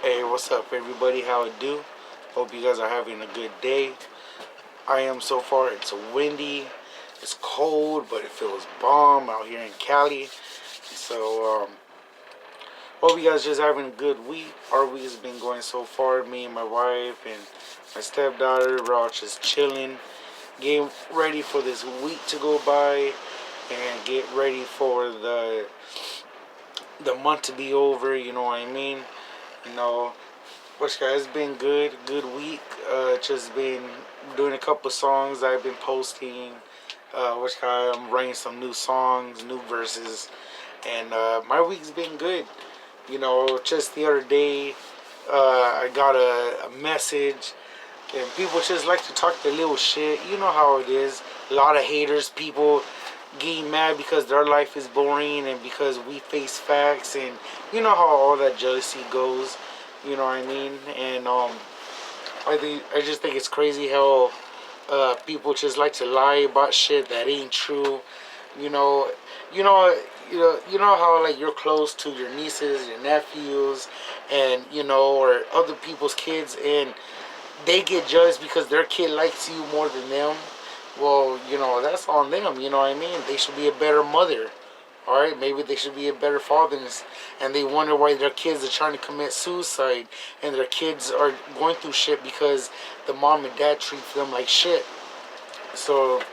Hey, what's up, everybody? How it do? Hope you guys are having a good day. I am so far. It's windy, it's cold, but it feels bomb out here in Cali. So, hope you guys just having a good week. Our week has been going so far. Me and my wife and my stepdaughter, we're all just chilling, getting ready for this week to go by, and get ready for the month to be over. You know what I mean? You know, which guys been good week. Just been doing a couple songs I've been posting. Which guy I'm writing some new songs, new verses, and my week's been good. Just the other day, I got a message, and people just like to talk their little shit. You know how it is. A lot of haters, people getting mad because their life is boring and because we face facts, and you know how all that jealousy goes. You know what I mean? And I just think it's crazy how people just like to lie about shit that ain't true. You know, you know, you know how like you're close to your nieces, your nephews, and or other people's kids, and they get judged because their kid likes you more than them. Well, that's on them. You know what I mean? They should be a better mother. All right, maybe they should be a better father, and they wonder why their kids are trying to commit suicide, and their kids are going through shit because the mom and dad treat them like shit. So,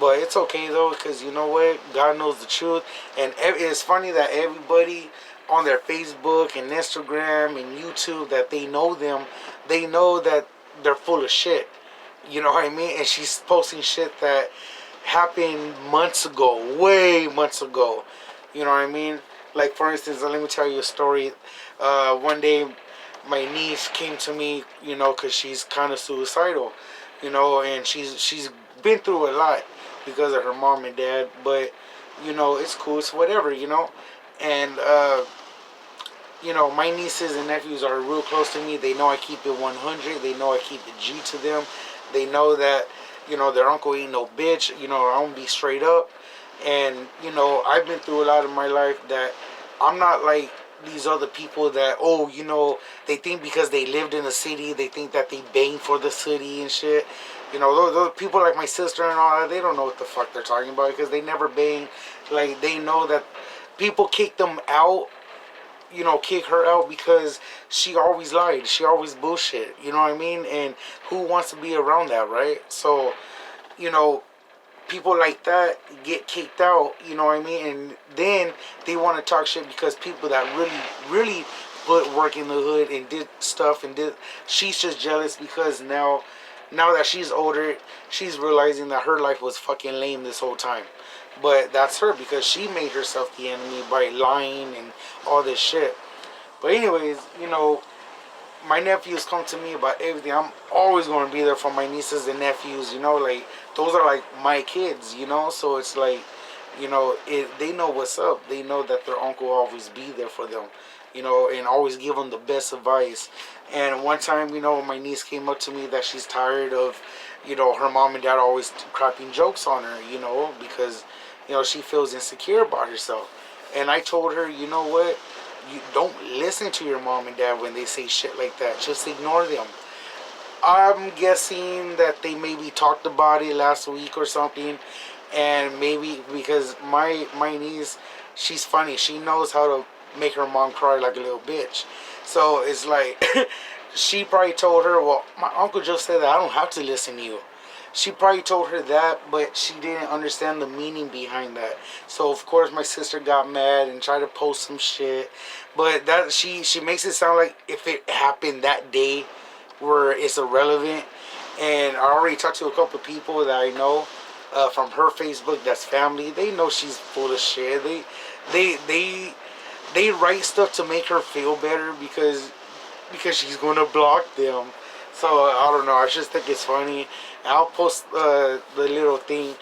but it's okay though, because you know what? God knows the truth, and it's funny that everybody on their Facebook and Instagram and YouTube that they know that they're full of shit. You know what I mean? And she's posting shit that happened months ago, way months ago. You know what I mean? Like, for instance, let me tell you a story. One day, my niece came to me, because she's kind of suicidal, and she's been through a lot because of her mom and dad. But it's cool, it's whatever, And my nieces and nephews are real close to me. They know I keep it 100. They know I keep it G to them. They know that their uncle ain't no bitch. I'm gonna be straight up. And I've been through a lot of my life that I'm not like these other people that they think because they lived in a city, they think that they bang for the city and shit. Those people like my sister and all that, they don't know what the fuck they're talking about because they never bang. Like, they know that people kick them out, kick her out because she always lied. She always bullshit. You know what I mean? And who wants to be around that, right? So, you know, people like that get kicked out. You know what I mean? And then they want to talk shit because people that really put work in the hood and did stuff and did. She's just jealous because now that she's older, she's realizing that her life was fucking lame this whole time. But that's her because she made herself the enemy by lying and all this shit. But anyways, my nephews come to me about everything. I'm always going to be there for my nieces and nephews, like, those are like my kids, so it's like, they know what's up. They know that their uncle will always be there for them, and always give them the best advice. And one time, my niece came up to me that she's tired of, her mom and dad always cracking jokes on her, because, she feels insecure about herself. And I told her, you know what? You don't listen to your mom and dad when they say shit like that. Just ignore them. I'm guessing that they maybe talked about it last week or something, and maybe because my niece, she's funny. She knows how to make her mom cry like a little bitch. So it's like she probably told her, well, my uncle just said that I don't have to listen to you. She probably told her that, but she didn't understand the meaning behind that. So of course my sister got mad and tried to post some shit, but that she makes it sound like if it happened that day, where it's irrelevant. And I already talked to a couple of people that I know from her Facebook. That's family. They know she's full of shit. They they they write stuff to make her feel better because she's gonna block them. So I don't know. I just think it's funny. I'll post the little thing,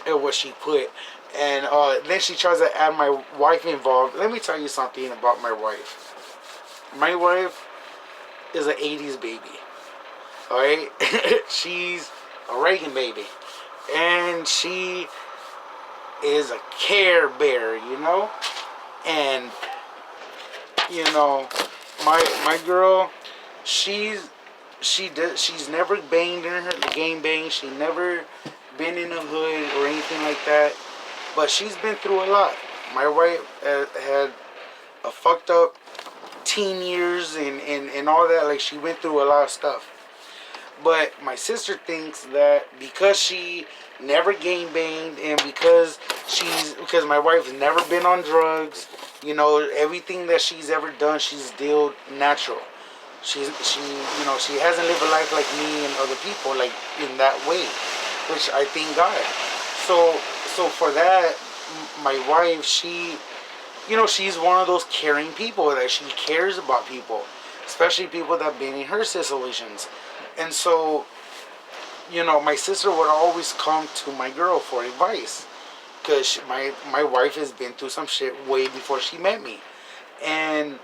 what she put, and then she tries to add my wife involved. Let me tell you something about my wife. My wife is an '80s baby. All right, she's a Reagan baby, and she is a Care Bear. And you know my girl, she's she's never banged in her game bang. She never been in a hood or anything like that. But she's been through a lot. My wife had a fucked up teen years and all that. Like, she went through a lot of stuff. But my sister thinks that because she never gang banged and because my wife's never been on drugs, everything that she's ever done, she's dealt natural. She hasn't lived a life like me and other people like in that way, which I thank God. So for that, my wife, she's one of those caring people that she cares about people, especially people that have been in her situations. And so, my sister would always come to my girl for advice because my wife has been through some shit way before she met me. And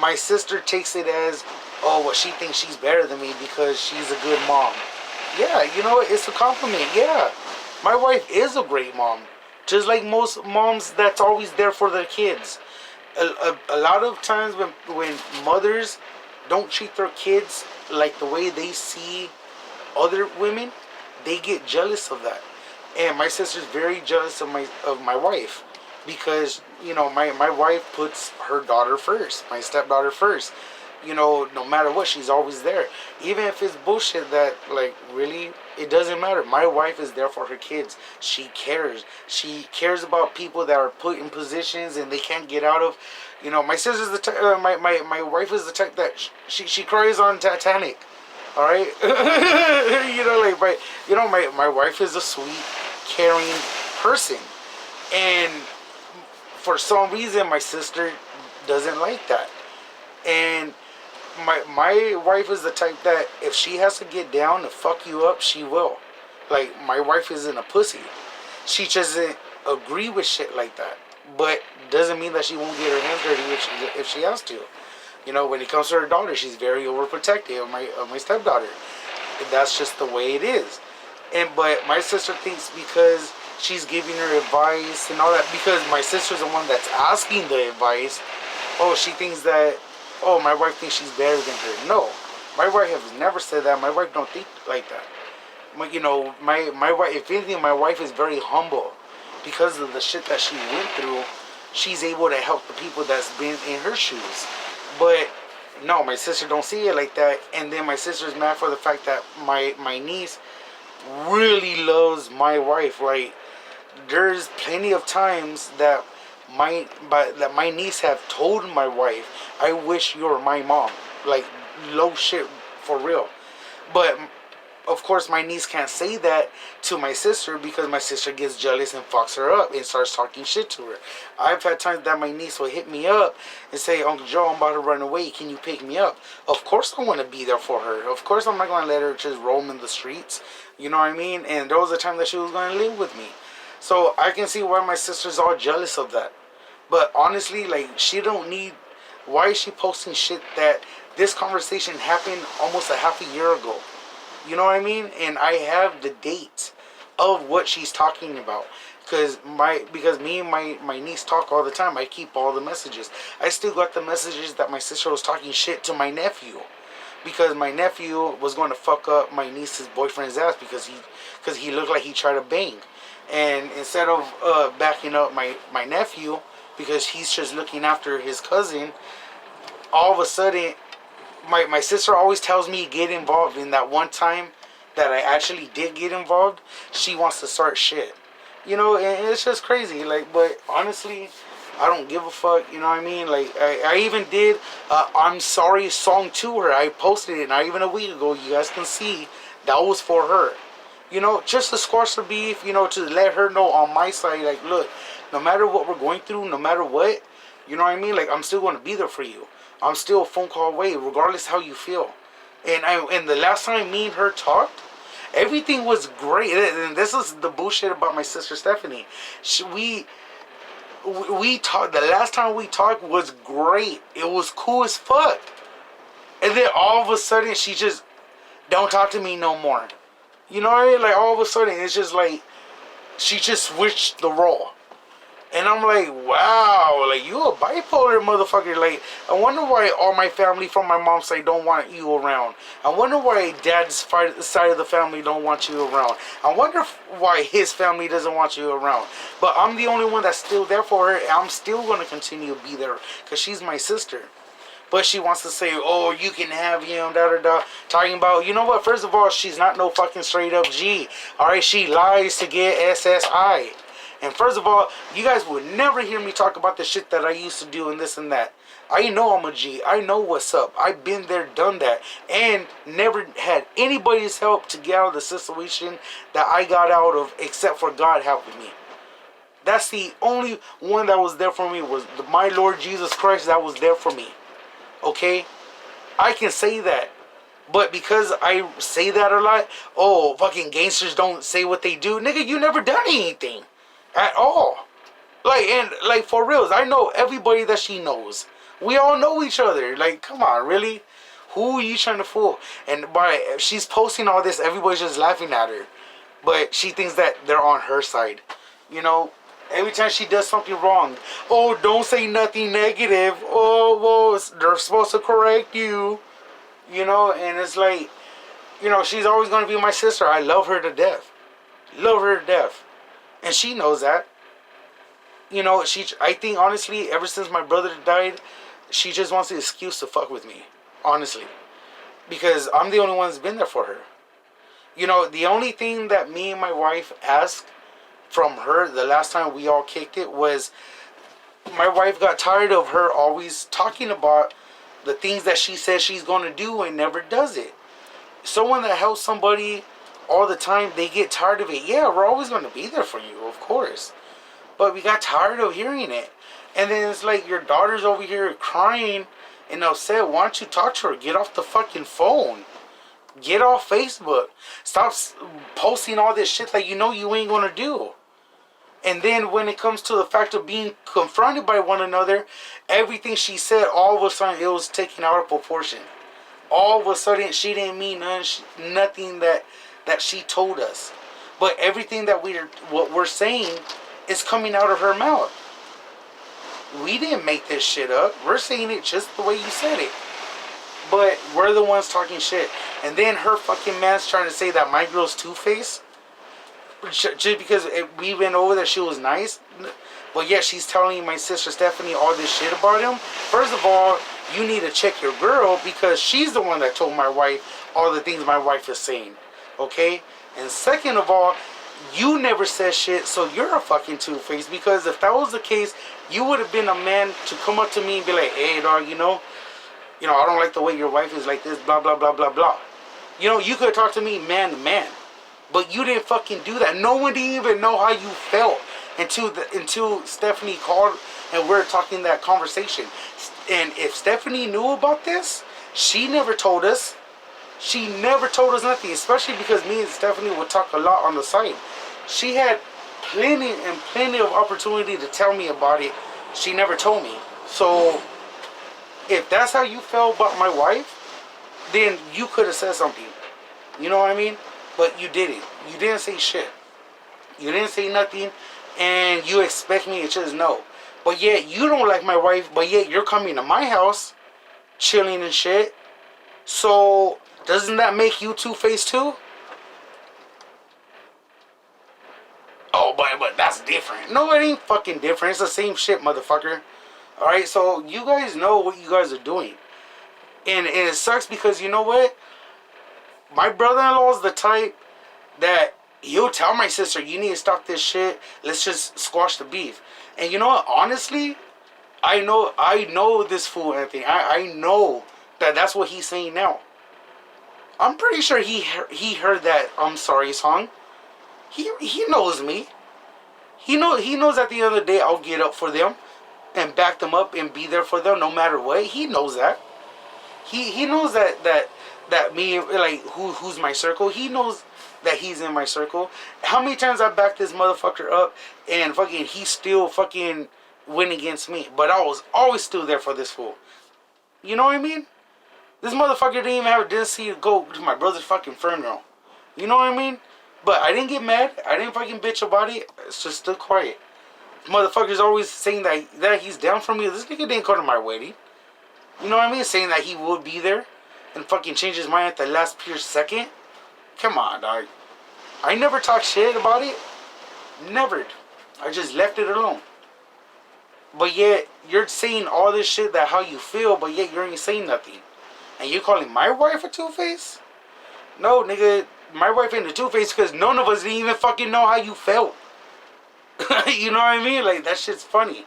my sister takes it as, oh, well, she thinks she's better than me because she's a good mom. Yeah, it's a compliment. Yeah, my wife is a great mom. Just like most moms that's always there for their kids. A lot of times when mothers don't treat their kids like the way they see other women, they get jealous of that. And my sister's very jealous of my wife because my wife puts her daughter first, my stepdaughter first. No matter what, she's always there. Even if it's bullshit that, like, really, it doesn't matter. My wife is there for her kids. She cares. She cares about people that are put in positions and they can't get out of. My sister's the type, my wife is the type that she cries on Titanic. All right, my wife is a sweet, caring person, and for some reason my sister doesn't like that. And my wife is the type that if she has to get down to fuck you up, she will. Like, my wife isn't a pussy. She doesn't agree with shit like that, but doesn't mean that she won't get her hands dirty if she has to. When it comes to her daughter, she's very overprotective of my stepdaughter. And that's just the way it is. But my sister thinks because she's giving her advice and all that, because my sister's the one that's asking the advice, she thinks that, my wife thinks she's better than her. No, my wife has never said that. My wife don't think like that. My wife, if anything, my wife is very humble because of the shit that she went through. She's able to help the people that's been in her shoes. But no, my sister don't see it like that. And then my sister's mad for the fact that my niece really loves my wife. Like, there's plenty of times that my niece have told my wife, I wish you were my mom. Like, low shit, for real. But of course my niece can't say that to my sister because my sister gets jealous and fucks her up and starts talking shit to her. I've had times that my niece will hit me up and say, Uncle Joe, I'm about to run away, can you pick me up? Of course I want to be there for her. Of course I'm not going to let her just roam in the streets. You know what I mean? And there was a time that she was going to live with me. So I can see why my sister's all jealous of that. But honestly, like, she don't need... Why is she posting shit that this conversation happened almost a half a year ago? You know what I mean? And I have the dates of what she's talking about. Because me and my niece talk all the time. I keep all the messages. I still got the messages that my sister was talking shit to my nephew. Because my nephew was going to fuck up my niece's boyfriend's ass because he looked like he tried to bang. And instead of backing up my nephew, because he's just looking after his cousin, all of a sudden... My sister always tells me get involved. In that one time that I actually did get involved, she wants to start shit. And it's just crazy. Like, but honestly, I don't give a fuck. You know what I mean? Like, I even did I'm sorry song to her. I posted it not even a week ago. You guys can see that was for her. Just to squash the beef, to let her know on my side, like, look, no matter what we're going through, no matter what, you know what I mean? Like, I'm still going to be there for you. I'm still a phone call away, regardless how you feel. And the last time me and her talked, everything was great. And this is the bullshit about my sister Stephanie. We talked. The last time we talked was great. It was cool as fuck. And then all of a sudden, she just don't talk to me no more. You know what I mean? Like, all of a sudden, it's just like she just switched the role. And I'm like, wow, like you a bipolar motherfucker. Like, I wonder why all my family from my mom's side don't want you around. I wonder why dad's side of the family don't want you around. I wonder why his family doesn't want you around. But I'm the only one that's still there for her. And I'm still gonna continue to be there because she's my sister. But she wants to say, oh, you can have him, da da da. Talking about, you know what? First of all, she's not no fucking straight up G. Alright, she lies to get SSI. And first of all, you guys would never hear me talk about the shit that I used to do and this and that. I know I'm a G. I know what's up. I've been there, done that. And never had anybody's help to get out of the situation that I got out of except for God helping me. That's the only one that was there for me was my Lord Jesus Christ that was there for me. Okay? I can say that. But because I say that a lot, oh, fucking gangsters don't say what they do. Nigga, you never done anything. At all. Like for reals, I know everybody that she knows. We all know each other. Like, come on, really? Who are you trying to fool? And by she's posting all this, everybody's just laughing at her. But she thinks that they're on her side. You know, every time she does something wrong, oh, don't say nothing negative. Oh, well, they're supposed to correct you. You know, and it's like, you know, she's always going to be my sister. I love her to death. Love her to death. And she knows that. You know, I think, honestly, ever since my brother died, she just wants an excuse to fuck with me. Honestly. Because I'm the only one that's been there for her. You know, the only thing that me and my wife asked from her the last time we all kicked it was my wife got tired of her always talking about the things that she says she's going to do and never does it. Someone that helps somebody all the time, they get tired of it. Yeah, we're always going to be there for you, of course. But we got tired of hearing it. And then it's like your daughter's over here crying and upset. Why don't you talk to her? Get off the fucking phone. Get off Facebook. Stop posting all this shit that you know you ain't going to do. And then when it comes to the fact of being confronted by one another, everything she said, all of a sudden, it was taken out of proportion. All of a sudden, she didn't mean nothing that she told us. But everything that what we're saying is coming out of her mouth. We didn't make this shit up. We're saying it just the way you said it. But we're the ones talking shit. And then her fucking man's trying to say that my girl's two-faced. Just because we went over that she was nice. But yeah, she's telling my sister Stephanie all this shit about him. First of all, you need to check your girl because she's the one that told my wife all the things my wife is saying. Okay? And second of all, you never said shit, so you're a fucking two-faced. Because if that was the case, you would have been a man to come up to me and be like, hey, dog, you know, I don't like the way your wife is like this, blah, blah, blah, blah, blah. You know, you could have talked to me man to man. But you didn't fucking do that. No one didn't even know how you felt until Stephanie called and we're talking that conversation. And if Stephanie knew about this, she never told us. She never told us nothing, especially because me and Stephanie would talk a lot on the side. She had plenty of opportunity to tell me about it. She never told me. So, if that's how you felt about my wife, then you could have said something. You know what I mean? But you didn't. You didn't say shit. You didn't say nothing, and you expect me to just know. But yet, you don't like my wife, but yet you're coming to my house, chilling and shit. So, doesn't that make you two-faced too? Oh, but that's different. No, it ain't fucking different. It's the same shit, motherfucker. Alright, so you guys know what you guys are doing. And it sucks because, you know what? My brother-in-law is the type that he'll tell my sister, you need to stop this shit. Let's just squash the beef. And you know what? Honestly, I know this fool, Anthony. I know that that's what he's saying now. I'm pretty sure he heard that I'm sorry song. He knows me. He knows at the end of the day I'll get up for them and back them up and be there for them no matter what. He knows that. He knows that me, like, who's my circle. He knows that he's in my circle. How many times I backed this motherfucker up and fucking he still fucking went against me. But I was always still there for this fool. You know what I mean? This motherfucker didn't even have a decency to go to my brother's fucking funeral. You know what I mean? But I didn't get mad. I didn't fucking bitch about it. It's just stood quiet. Motherfucker's always saying that he's down for me. This nigga didn't come to my wedding. You know what I mean? Saying that he would be there and fucking change his mind at the last pure second. Come on, dog. I never talked shit about it. Never. I just left it alone. But yet, you're saying all this shit that how you feel, but yet you ain't saying nothing. And you calling my wife a two-face? No, nigga. My wife ain't a two-face because none of us didn't even fucking know how you felt. You know what I mean? Like, that shit's funny.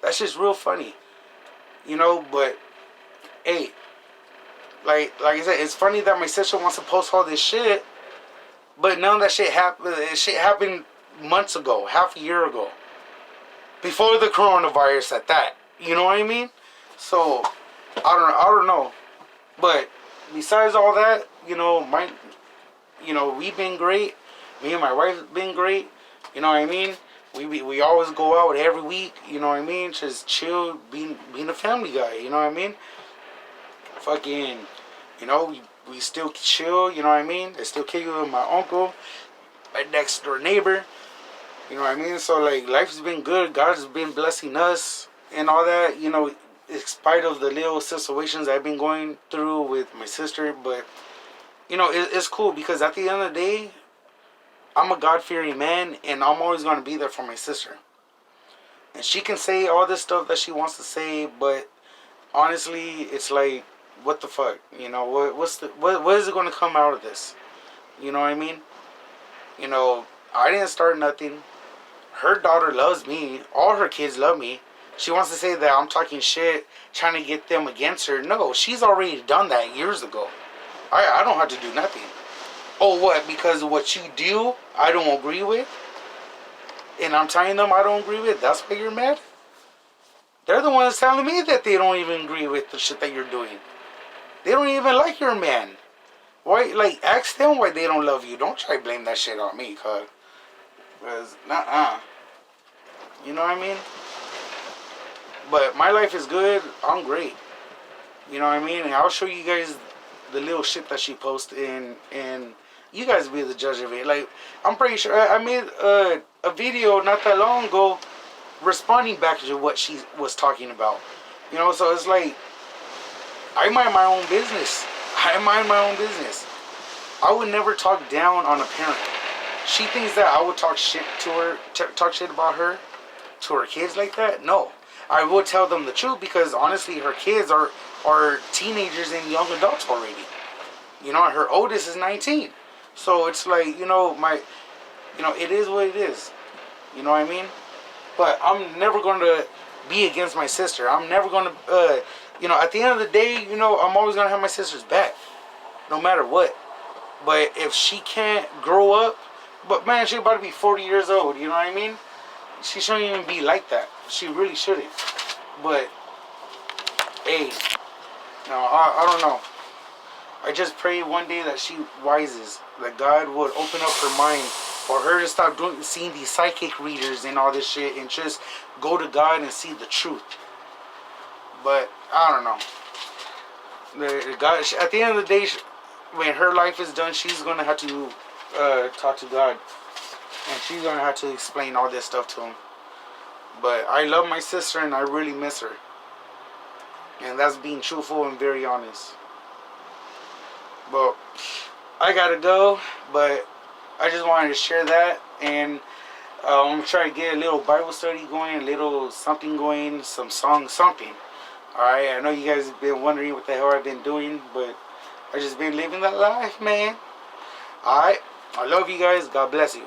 That shit's real funny. You know, but, hey, like I said, it's funny that my sister wants to post all this shit, but none of that shit happened. Shit happened months ago, half a year ago, before the coronavirus. At that, you know what I mean? So, I don't know. But besides all that, you know, we've been great. Me and my wife have been great. You know what I mean? We always go out every week. You know what I mean? Just chill, being a family guy. You know what I mean? Fucking, you know, we still chill. You know what I mean? I still kick it with my uncle, my next door neighbor. You know what I mean? So like, life's been good. God's been blessing us and all that. You know, in spite of the little situations I've been going through with my sister, but you know, it's cool because at the end of the day, I'm a God-fearing man, and I'm always going to be there for my sister. And she can say all this stuff that she wants to say, but honestly, it's like, what the fuck? You know, what is it going to come out of this? You know what I mean? You know, I didn't start nothing. Her daughter loves me. All her kids love me. She wants to say that I'm talking shit, trying to get them against her. No, she's already done that years ago. I don't have to do nothing. Oh, what? Because of what you do, I don't agree with? And I'm telling them I don't agree with? That's why you're mad? They're the ones telling me that they don't even agree with the shit that you're doing. They don't even like your man. Why? Like, ask them why they don't love you. Don't try to blame that shit on me, cuz. Because, you know what I mean? But my life is good. I'm great. You know what I mean? And I'll show you guys the little shit that she posts and you guys be the judge of it. Like, I'm pretty sure I made a video not that long ago responding back to what she was talking about. You know, so it's like, I mind my own business. I mind my own business. I would never talk down on a parent. She thinks that I would talk shit to her, talk shit about her to her kids like that. No. I will tell them the truth because honestly, her kids are teenagers and young adults already. You know, her oldest is 19. So it's like, you know, it is what it is. You know what I mean? But I'm never going to be against my sister. I'm never going to, you know, at the end of the day, you know, I'm always going to have my sister's back. No matter what. But if she can't grow up, but man, she's about to be 40 years old. You know what I mean? She shouldn't even be like that. She really shouldn't. But, hey, no, I don't know. I just pray one day that she wises, that God would open up her mind for her to stop seeing these psychic readers and all this shit and just go to God and see the truth. But I don't know. God, at the end of the day, when her life is done, she's gonna have to talk to God, and she's gonna have to explain all this stuff to him. But I love my sister and I really miss her, and that's being truthful and very honest. But I gotta go, but I just wanted to share that, and I'm gonna try to get a little Bible study going, a little something going, some song, something. Alright, I know you guys have been wondering what the hell I've been doing, but I just been living that life, man. Alright, I love you guys. God bless you.